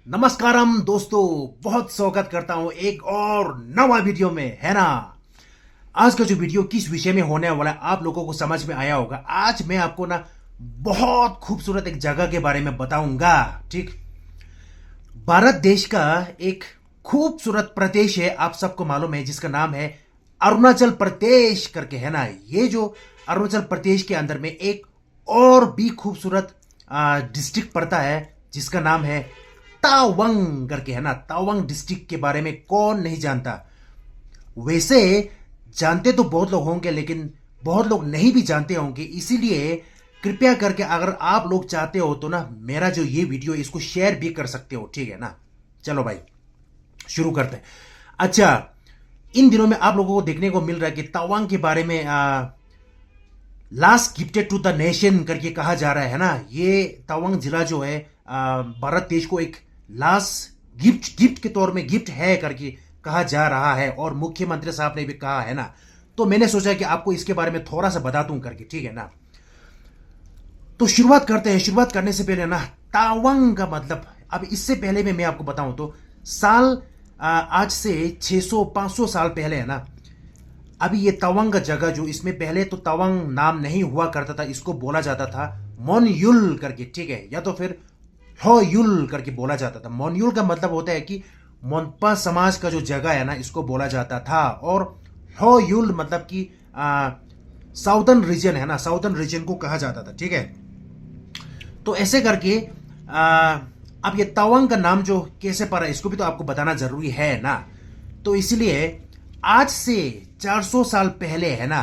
नमस्कारम दोस्तों, बहुत स्वागत करता हूं एक और नवा वीडियो में, है ना। आज का जो वीडियो किस विषय में होने वाला है आप लोगों को समझ में आया होगा। आज मैं आपको ना बहुत खूबसूरत एक जगह के बारे में बताऊंगा। ठीक, भारत देश का एक खूबसूरत प्रदेश है, आप सबको मालूम है, जिसका नाम है अरुणाचल प्रदेश करके, है ना। ये जो अरुणाचल प्रदेश के अंदर में एक और भी खूबसूरत डिस्ट्रिक्ट पड़ता है जिसका नाम है तावंग करके, है ना। तावंग डिस्ट्रिक्ट के बारे में कौन नहीं जानता। वैसे जानते तो बहुत लोग होंगे, लेकिन बहुत लोग नहीं भी जानते होंगे। इसीलिए कृपया करके अगर आप लोग चाहते हो तो ना मेरा जो ये वीडियो इसको शेयर भी कर सकते हो, ठीक है ना। चलो भाई शुरू करते हैं। अच्छा, इन दिनों में आप लोगों को देखने को मिल रहा है कि तावांग के बारे में last gifted to the nation करके कहा जा रहा है ना। ये तावांग जिला जो है भारत देश को एक लास्ट गिफ्ट के तौर में गिफ्ट है करके कहा जा रहा है, और मुख्यमंत्री साहब ने भी कहा है ना। तो मैंने सोचा कि आपको इसके बारे में थोड़ा सा बता दूं करके, ठीक है ना। तो शुरुआत करते हैं। शुरुआत करने से पहले ना तावांग का मतलब, अब इससे पहले में मैं आपको बताऊं तो साल आज से 600-500 साल पहले, है ना। अभी ये तवांग का जगह जो, इसमें पहले तो तवांग नाम नहीं हुआ करता था, इसको बोला जाता था मोनयुल करके, ठीक है, या तो फिर होयुल करके बोला जाता था। मोनयुल का मतलब होता है कि मोनपा समाज का जो जगह है ना, इसको बोला जाता था। और होयुल मतलब कि साउदर्न रीजन, है ना, साउदर्न रीजन को कहा जाता था, ठीक है। तो ऐसे करके अब ये तवांग का नाम जो कैसे पड़ा इसको भी तो आपको बताना जरूरी है ना। तो इसलिए आज से 400 साल पहले, है ना,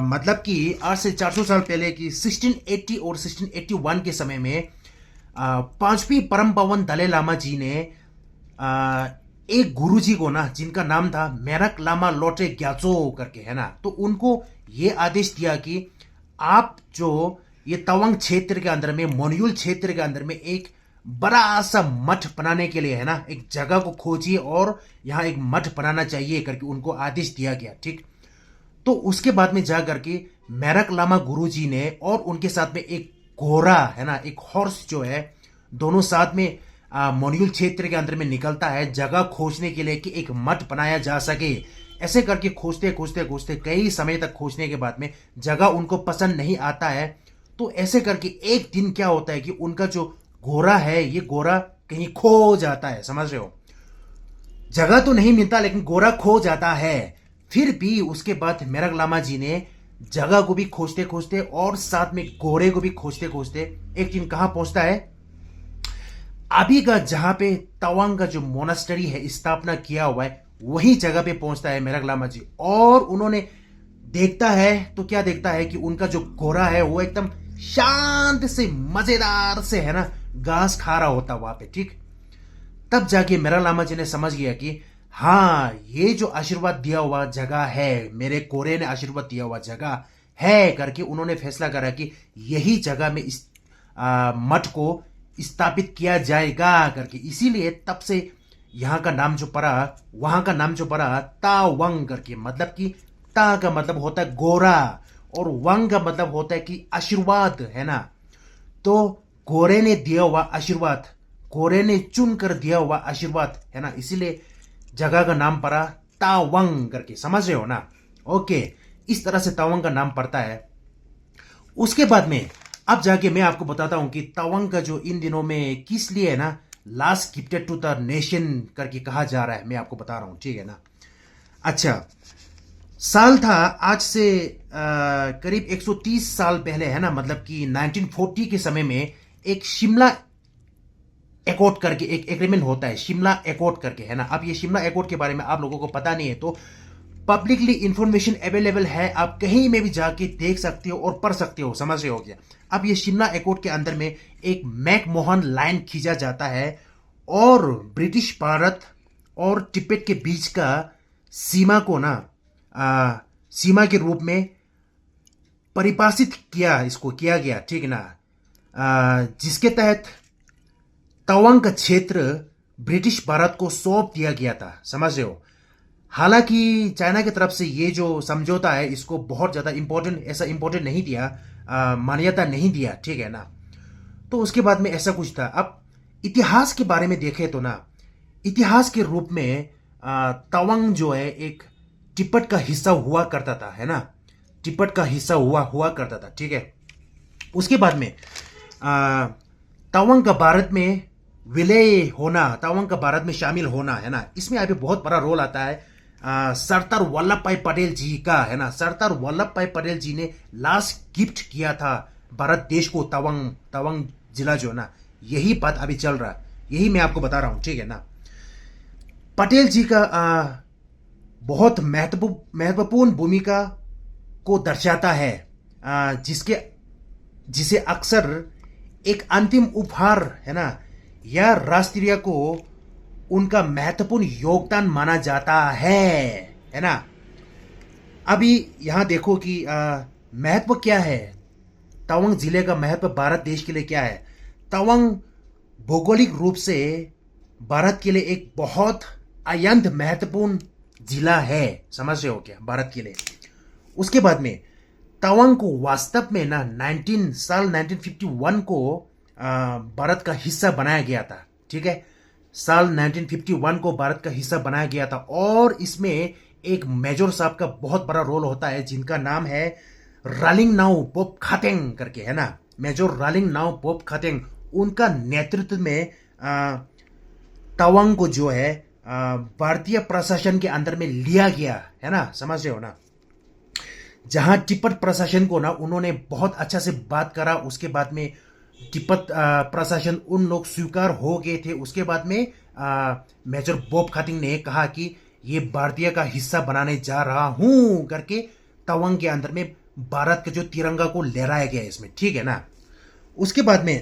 मतलब कि आज से 400 साल पहले की 1680 और 1681 के समय में पांचवी परम पावन दलाई लामा जी ने एक गुरु जी को ना, जिनका नाम था मेरक लामा लोटे ग्याचो करके, है ना, तो उनको ये आदेश दिया कि आप जो ये तवांग क्षेत्र के अंदर में, मोन्यूल क्षेत्र के अंदर में एक बड़ा सा मठ बनाने के लिए, है ना, एक जगह को खोजिए और यहाँ एक मठ बनाना चाहिए करके उनको आदेश दिया गया। ठीक, तो उसके बाद में जा करके मेरक लामा गुरु जी ने और उनके साथ में एक घोड़ा, है ना, एक हॉर्स जो है, दोनों साथ में मोन्यूल क्षेत्र के अंदर में निकलता है जगह खोजने के लिए कि एक मठ बनाया जा सके। ऐसे करके खोजते खोजते खोजते कई समय तक खोजने के बाद में जगह उनको पसंद नहीं आता है। तो ऐसे करके एक दिन क्या होता है कि उनका जो घोड़ा है, ये घोड़ा कहीं खो जाता है, समझ रहे हो। जगह तो नहीं मिलता लेकिन घोड़ा खो जाता है। फिर भी उसके बाद मेरक लामा जी ने जगह को भी खोजते खोजते और साथ में घोड़े को भी खोजते खोजते एक दिन कहां पहुंचता है, अभी का जहां पे तवांग का जो मोनास्टरी है स्थापना किया हुआ है, वही जगह पे पहुंचता है मेरक लामा जी। और उन्होंने देखता है तो क्या देखता है कि उनका जो घोड़ा है वो एकदम शांत से, मजेदार से, है ना, घास खा रहा होता वहां पे। ठीक, तब जाके मेरक लामा जी ने समझ गया कि हाँ, ये जो आशीर्वाद दिया हुआ जगह है, मेरे कोरे ने आशीर्वाद दिया हुआ जगह है करके उन्होंने फैसला करा कि यही जगह में इस मठ को स्थापित किया जाएगा करके। इसीलिए तब से यहाँ का नाम जो पड़ा, वहां का नाम जो पड़ा तावंग करके, मतलब कि ता का मतलब होता है गोरा और वंग का मतलब होता है कि आशीर्वाद, है ना। तो गोरे ने दिया हुआ आशीर्वाद, गोरे ने चुन कर दिया हुआ आशीर्वाद, है ना, इसीलिए जगह का नाम पड़ा तावंग करके, समझ रहे हो ना। ओके, इस तरह से तावंग का नाम पड़ता है। उसके बाद में अब जाके मैं आपको बताता हूं कि तावंग का जो इन दिनों में किस लिए, है ना, last gifted to the nation करके कहा जा रहा है, मैं आपको बता रहा हूं, ठीक है ना। अच्छा, साल था आज से करीब 130 साल पहले, है ना, मतलब कि 1940 के समय में एक शिमला एकॉर्ड करके एक एग्रीमेंट होता है, शिमला एकॉर्ड करके, है ना। अब ये शिमला एकॉर्ड के बारे में आप लोगों को पता नहीं है तो पब्लिकली इंफॉर्मेशन अवेलेबल है, आप कहीं में भी जाके देख सकते हो और पढ़ सकते हो, समझ रहे हो क्या। अब ये शिमला एकॉर्ड के अंदर में एक मैकमोहन लाइन खींचा जाता है और ब्रिटिश भारत और तिब्बत के बीच का सीमा को ना सीमा के रूप में परिभाषित किया, इसको किया गया, ठीक है ना। जिसके तहत तवांग का क्षेत्र ब्रिटिश भारत को सौंप दिया गया था, समझ रहे हो। हालांकि चाइना की तरफ से ये जो समझौता है इसको बहुत ज्यादा इंपॉर्टेंट, ऐसा इंपॉर्टेंट नहीं दिया, मान्यता नहीं दिया, ठीक है ना। तो उसके बाद में ऐसा कुछ था। अब इतिहास के बारे में देखें तो ना, इतिहास के रूप में तवांग जो है एक तिब्बत का हिस्सा हुआ करता था, है ना। तिब्बत का हिस्सा हुआ हुआ करता था, ठीक है। उसके बाद में तवांग का भारत में विलय होना, तवांग का भारत में शामिल होना, है ना, इसमें अभी बहुत बड़ा रोल आता है सरदार वल्लभ भाई पटेल जी का, है ना। सरदार वल्लभ भाई पटेल जी ने लास्ट गिफ्ट किया था भारत देश को तवांग, तवांग जिला जो है ना, यही बात अभी चल रहा है, यही मैं आपको बता रहा हूं, ठीक है ना। पटेल जी का बहुत महत्वपूर्ण भूमिका को दर्शाता है, जिसके जिसे अक्सर एक अंतिम उपहार, है ना, या राष्ट्रीय को उनका महत्वपूर्ण योगदान माना जाता है ना। अभी यहां देखो कि महत्व क्या है, तवांग जिले का महत्व भारत देश के लिए क्या है। तवांग भौगोलिक रूप से भारत के लिए एक बहुत अत्यंत महत्वपूर्ण जिला है, समझ रहे हो क्या, भारत के लिए। उसके बाद में तवांग को वास्तव में ना 1951 को भारत का हिस्सा बनाया गया था, ठीक है। साल 1951 को भारत का हिस्सा बनाया गया था, और इसमें एक मेजर साहब का बहुत बड़ा रोल होता है, जिनका नाम है रालिंग नाउ बोपखातेंग करके, है ना। मेजर रालिंग नाउ बोपखातेंग, उनका नेतृत्व में तवांग को जो है भारतीय प्रशासन के अंदर में लिया गया, है ना, समझ रहे हो ना। जहां तिब्बत प्रशासन को ना उन्होंने बहुत अच्छा से बात करा, उसके बाद में तिब्बत प्रशासन उन लोग स्वीकार हो गए थे। उसके बाद में मेजर बॉब खातिंग ने कहा कि ये भारतीय का हिस्सा बनाने जा रहा हूं करके तवांग के अंदर में भारत के जो तिरंगा को लहराया गया इसमें, ठीक है ना। उसके बाद में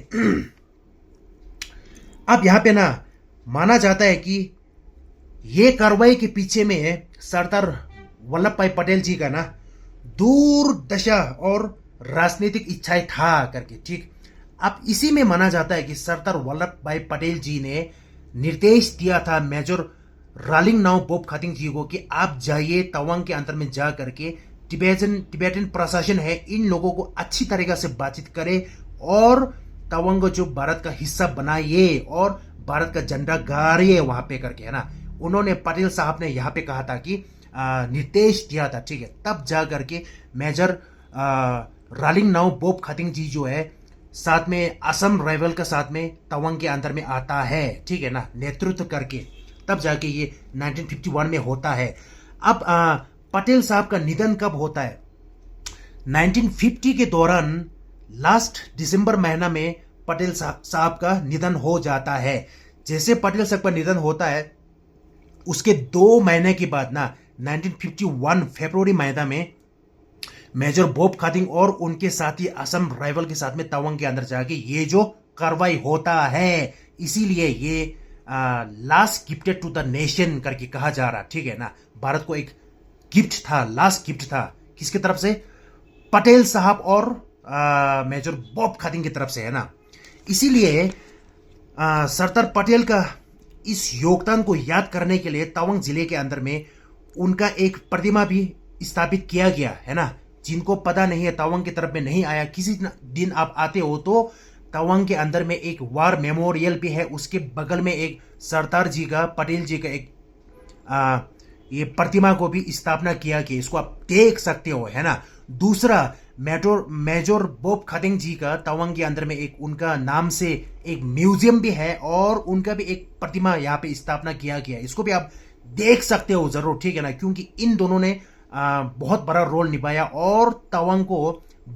अब यहां पे ना माना जाता है कि ये कार्रवाई के पीछे में सरदार वल्लभ भाई पटेल जी का ना दूरदर्शा और राजनीतिक इच्छाएं था करके, ठीक। अब इसी में माना जाता है कि सरदार वल्लभ भाई पटेल जी ने निर्देश दिया था मेजर रालिंग नाउ बोपखातिंग जी को कि आप जाइए तवांग के अंदर में जा करके तिब्बतन प्रशासन है, इन लोगों को अच्छी तरीके से बातचीत करे और तवांग को जो भारत का हिस्सा बनाइए और भारत का झंडा गाड़िए वहां पे करके, है ना। उन्होंने पटेल साहब ने यहाँ पे कहा था कि निर्देश दिया था, ठीक है। तब जा करके मेजर रालिंग नाउ बोपखातिंग जी जो है साथ में असम राइवल के साथ में तवांग के अंदर में आता है, ठीक है ना, नेतृत्व करके। तब जाके ये 1951 में होता है। अब पटेल साहब का निधन कब होता है? 1950 के दौरान लास्ट दिसंबर महीना में पटेल साहब का निधन हो जाता है। जैसे पटेल साहब का निधन होता है उसके 2 महीने के बाद ना 1951 फरवरी महीना में मेजर बॉब खातिंग और उनके साथी असम राइवल के साथ में तवांग के अंदर जाके ये जो कार्रवाई होता है, इसीलिए ये last gifted to the nation करके कहा जा रहा, ठीक है ना। भारत को एक गिफ्ट था, लास्ट गिफ्ट था, किसकी तरफ से? पटेल साहब और मेजर बॉब खातिंग की तरफ से, है ना। इसीलिए सरदार पटेल का इस योगदान को याद करने के लिए तवांग जिले के अंदर में उनका एक प्रतिमा भी स्थापित किया गया, है ना। जिनको पता नहीं है, तवांग की तरफ में नहीं आया, किसी दिन आप आते हो तो तवांग के अंदर में एक वार मेमोरियल भी है, उसके बगल में एक सरदार जी का, पटेल जी का एक ये प्रतिमा को भी स्थापना किया गया, इसको आप देख सकते हो, है ना। दूसरा मेजर बॉब खातिंग जी का तवांग के अंदर में एक उनका नाम से एक म्यूजियम भी है और उनका भी एक प्रतिमा यहाँ पे स्थापना किया गया, इसको भी आप देख सकते हो जरूर, ठीक है ना। क्योंकि इन दोनों ने बहुत बड़ा रोल निभाया और तवांग को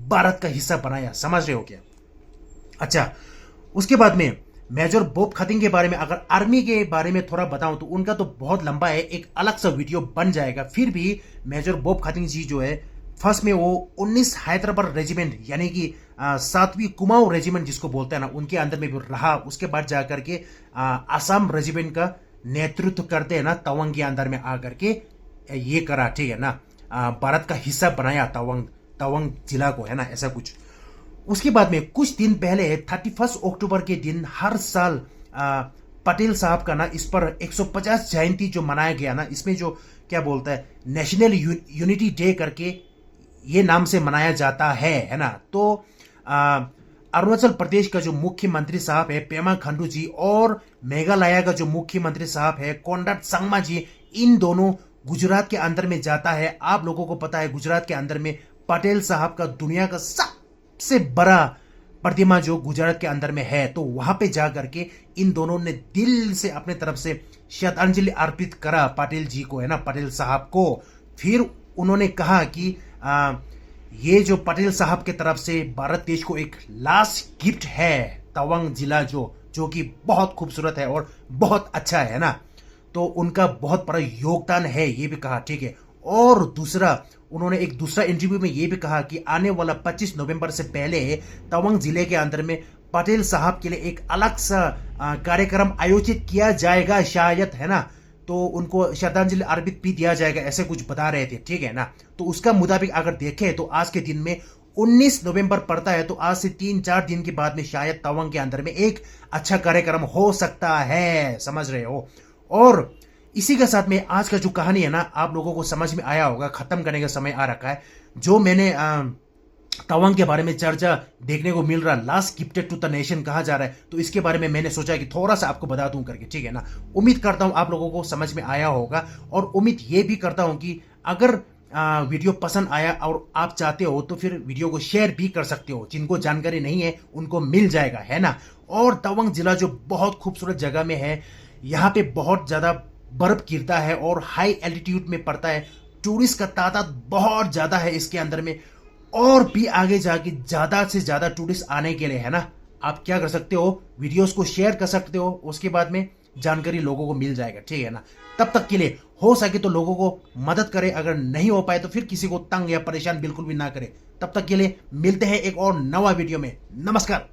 भारत का हिस्सा बनाया, समझ रहे हो क्या? अच्छा, उसके बाद में मेजर बॉब खातिंग के बारे में अगर आर्मी के बारे में थोड़ा बताऊं तो उनका तो बहुत लंबा है, एक अलग सा वीडियो बन जाएगा। फिर भी मेजर बॉब खातिंग जी जो है फर्स्ट में वो 19 हैदराबाद रेजिमेंट यानी कि 7वीं कुमाऊं रेजिमेंट जिसको बोलते हैं ना, उनके अंदर में भी रहा। उसके बाद जाकर के आसाम रेजिमेंट का नेतृत्व करते हैं ना, तवांग के अंदर में आकर के ये करा, ठीक है ना। भारत का हिस्सा बनाया तवांग जिला को, है ना, ऐसा कुछ। उसके बाद में कुछ दिन पहले 31 अक्टूबर के दिन हर साल पटेल साहब का ना इस पर 150 जयंती जो मनाया गया ना, इसमें जो क्या बोलता है नेशनल यूनिटी डे करके ये नाम से मनाया जाता है ना। तो अरुणाचल प्रदेश का जो मुख्यमंत्री साहब है पेमा खंडू जी और मेघालय का जो मुख्यमंत्री साहब है कोनराड संगमा जी, इन दोनों गुजरात के अंदर में जाता है। आप लोगों को पता है गुजरात के अंदर में पटेल साहब का दुनिया का सबसे बड़ा प्रतिमा जो गुजरात के अंदर में है, तो वहां पे जा करके इन दोनों ने दिल से अपने तरफ से श्रद्धांजलि अर्पित करा पटेल जी को, है ना, पटेल साहब को। फिर उन्होंने कहा कि ये जो पटेल साहब के तरफ से भारत देश को एक लास्ट गिफ्ट है तवांग जिला जो कि बहुत खूबसूरत है और बहुत अच्छा है ना, तो उनका बहुत बड़ा योगदान है, ये भी कहा, ठीक है। और दूसरा, उन्होंने एक दूसरा इंटरव्यू में ये भी कहा कि आने वाला 25 नवंबर से पहले तवांग जिले के अंदर में पटेल साहब के लिए एक अलग सा कार्यक्रम आयोजित किया जाएगा शायद, है ना, तो उनको श्रद्धांजलि अर्पित भी दिया जाएगा, ऐसे कुछ बता रहे थे, ठीक है ना। तो उसका मुताबिक अगर देखें तो आज के दिन में 19 नवंबर पड़ता है, तो आज से 3-4 दिन के बाद में शायद तवांग के अंदर में एक अच्छा कार्यक्रम हो सकता है, समझ रहे हो। और इसी के साथ में आज का जो कहानी है ना, आप लोगों को समझ में आया होगा, खत्म करने का समय आ रखा है। जो मैंने तवांग के बारे में चर्चा देखने को मिल रहा, last gifted to the nation कहा जा रहा है, तो इसके बारे में मैंने सोचा कि थोड़ा सा आपको बता दूं करके, ठीक है ना। उम्मीद करता हूं आप लोगों को समझ में आया होगा, और उम्मीद ये भी करता हूं कि अगर वीडियो पसंद आया और आप चाहते हो तो फिर वीडियो को शेयर भी कर सकते हो, जिनको जानकारी नहीं है उनको मिल जाएगा, है ना। और तवांग जिला जो बहुत खूबसूरत जगह में है, यहाँ पे बहुत ज्यादा बर्फ गिरता है और हाई एल्टीट्यूड में पड़ता है, टूरिस्ट का तादाद बहुत ज्यादा है इसके अंदर में, और भी आगे जाके ज्यादा से ज्यादा टूरिस्ट आने के लिए, है ना। आप क्या कर सकते हो, वीडियोस को शेयर कर सकते हो, उसके बाद में जानकारी लोगों को मिल जाएगा, ठीक है ना। तब तक के लिए हो सके तो लोगों को मदद करें, अगर नहीं हो पाए तो फिर किसी को तंग या परेशान बिल्कुल भी ना करें। तब तक के लिए मिलते हैं एक और नवा वीडियो में। नमस्कार।